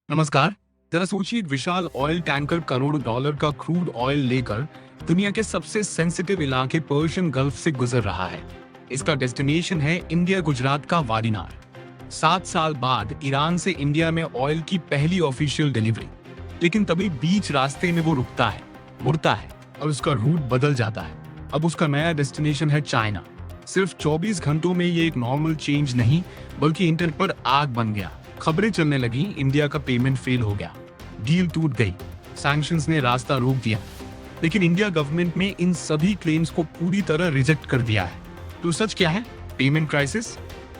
नमस्कार। जरा सोचिए, एक विशाल ऑयल टैंकर करोड़ों डॉलर का क्रूड ऑयल लेकर दुनिया के सबसे सेंसिटिव इलाके पर्शियन गल्फ से गुजर रहा है। इसका डेस्टिनेशन है इंडिया गुजरात का वारीनार। 7 साल बाद ईरान से इंडिया में ऑयल की पहली ऑफिशियल डिलीवरी। लेकिन तभी बीच रास्ते में वो रुकता है, मुड़ता है और उसका रूट बदल जाता है। अब उसका नया डेस्टिनेशन है चाइना। सिर्फ 24 घंटों में ये एक नॉर्मल चेंज नहीं बल्कि इंटरनेट पर आग बन गया। खबरें चलने लगी, इंडिया का पेमेंट फेल हो गया, डील टूट गई, सैंक्शंस ने रास्ता रोक दिया। लेकिन इंडिया गवर्नमेंट ने इन सभी क्लेम्स को पूरी तरह रिजेक्ट कर दिया है। तो सच क्या है? पेमेंट क्राइसिस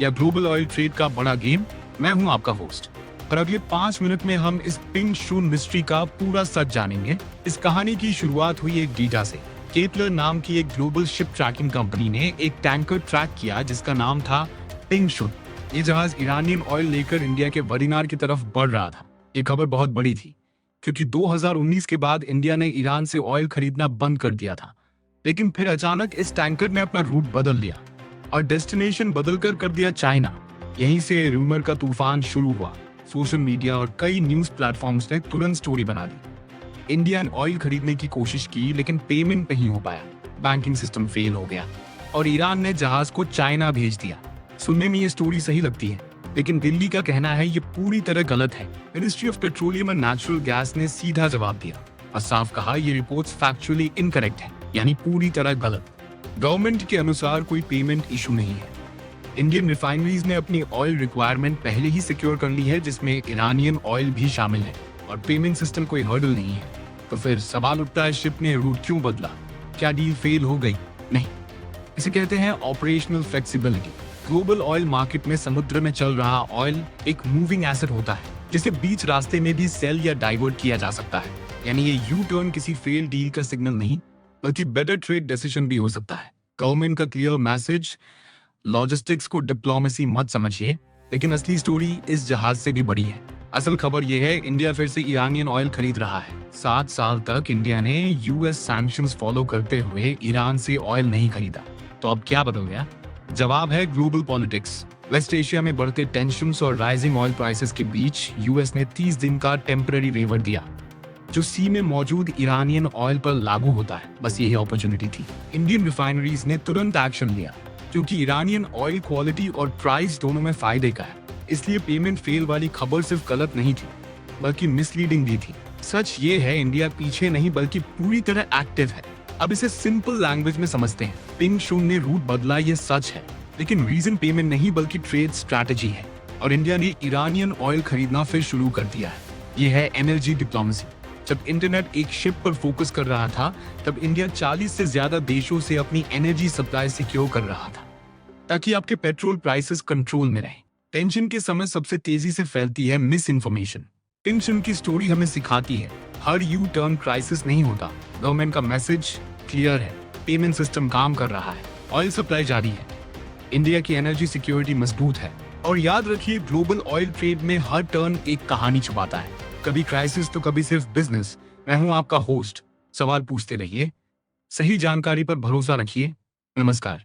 या ग्लोबल ऑयल ट्रेड का बड़ा गेम? मैं हूं आपका होस्ट और अगले 5 मिनट में हम इस पिंक शून मिस्ट्री का पूरा सच जानेंगे। इस कहानी की शुरुआत हुई एक डेटा से। केपलर नाम की एक ग्लोबल शिप ट्रैकिंग कंपनी ने एक टैंकर ट्रैक किया जिसका नाम था पिंक शून। ये जहाज ईरानियन ऑयल लेकर इंडिया के वारीनार की तरफ बढ़ रहा था। ये खबर बहुत बड़ी थी क्योंकि 2019 के बाद इंडिया ने ईरान से ऑयल खरीदना बंद कर दिया था। लेकिन फिर अचानक इस टैंकर ने अपना रूट बदल लिया और डेस्टिनेशन बदलकर कर दिया चाइना। यहीं से रूमर का तूफान शुरू हुआ। सोशल मीडिया और कई न्यूज प्लेटफॉर्म्स ने तुरंत स्टोरी बना दी। इंडिया ने ऑयल खरीदने की कोशिश की लेकिन पेमेंट नहीं हो पाया, बैंकिंग सिस्टम फेल हो गया और ईरान ने जहाज को चाइना भेज दिया। सुनने में ये स्टोरी सही लगती है, लेकिन दिल्ली का कहना है ये पूरी तरह गलत है। Ministry of petroleum and natural gas ने सीधा जवाब दिया और साफ कहा ये रिपोर्ट्स फैक्चुअली इनकरेक्ट है, यानी पूरी तरह गलत। गवर्नमेंट के अनुसार कोई पेमेंट इशू नहीं है। इंडियन रिफाइनरीज ने अपनी ऑयल रिक्वायरमेंट पहले ही सिक्योर कर ली है, जिसमें ईरानियन ऑयल भी शामिल है और पेमेंट सिस्टम कोई हर्डल नहीं है। तो फिर सवाल उठता है, शिप ने रूट क्यों बदला? क्या डील फेल हो गई? नहीं, इसे कहते हैं operational flexibility. Global oil market में समुद्र में चल रहा ऑयल एक मूविंग एसेट होता है जिसे बीच रास्ते में भी सेल या डाइवर्ट किया जा सकता है। यानी ये यू टर्न किसी फेल डील का सिग्नल नहीं बल्कि बेटर ट्रेड डिसीजन भी हो सकता है। गवर्नमेंट का क्लियर मैसेज। लॉजिस्टिक्स को डिप्लोमेसी मत समझिए, लेकिन असली स्टोरी इस जहाज से भी बड़ी है। असल खबर यह है, इंडिया फिर से ईरानियन ऑयल खरीद रहा है। 7 साल तक इंडिया ने यूएस सैंक्शंस फॉलो करते हुए ईरान से ऑयल नहीं खरीदा। तो अब क्या बदल गया? जवाब है ग्लोबल पॉलिटिक्स। वेस्ट एशिया में बढ़ते टेंशन्स और राइजिंग ऑयल प्राइसेस के बीच यूएस ने 30 दिन का टेम्पररी वेवर दिया जो सी में मौजूद ईरानियन ऑयल पर लागू होता है। बस यही अपॉर्चुनिटी थी। इंडियन रिफाइनरीज ने तुरंत एक्शन लिया क्योंकि ईरानियन ऑयल क्वालिटी और प्राइस दोनों में फायदे का है। इसलिए पेमेंट फेल वाली खबर सिर्फ गलत नहीं थी बल्कि मिसलीडिंग भी थी। सच ये है, इंडिया पीछे नहीं बल्कि पूरी तरह एक्टिव है। अब इसे सिंपल लैंग्वेज में समझते हैं। पिंक शून ने रूट बदला, ये सच है, लेकिन रीजन पेमेंट नहीं बल्कि ट्रेड स्ट्रैटेजी है और इंडिया ने ईरानियन ऑयल खरीदना फिर शुरू कर दिया है। ये है एनर्जी डिप्लोमेसी। जब इंटरनेट एक शिप पर फोकस कर रहा था तब इंडिया 40 से ज्यादा देशों से अपनी एनर्जी सप्लाई सिक्योर कर रहा था ताकि आपके पेट्रोल प्राइसेस कंट्रोल में रहें। टेंशन के समय सबसे तेजी से फैलती है मिस इन्फॉर्मेशन। पिंक शून की स्टोरी हमें सिखाती है हर यू टर्न क्राइसिस नहीं होता। गवर्नमेंट का मैसेज क्लियर है, पेमेंट सिस्टम काम कर रहा है, ऑयल सप्लाई जारी है, इंडिया की एनर्जी सिक्योरिटी मजबूत है। और याद रखिए, ग्लोबल ऑयल ट्रेड में हर टर्न एक कहानी छुपाता है, कभी क्राइसिस तो कभी सिर्फ बिजनेस। मैं हूं आपका होस्ट। सवाल पूछते रहिए, सही जानकारी पर भरोसा रखिए। नमस्कार।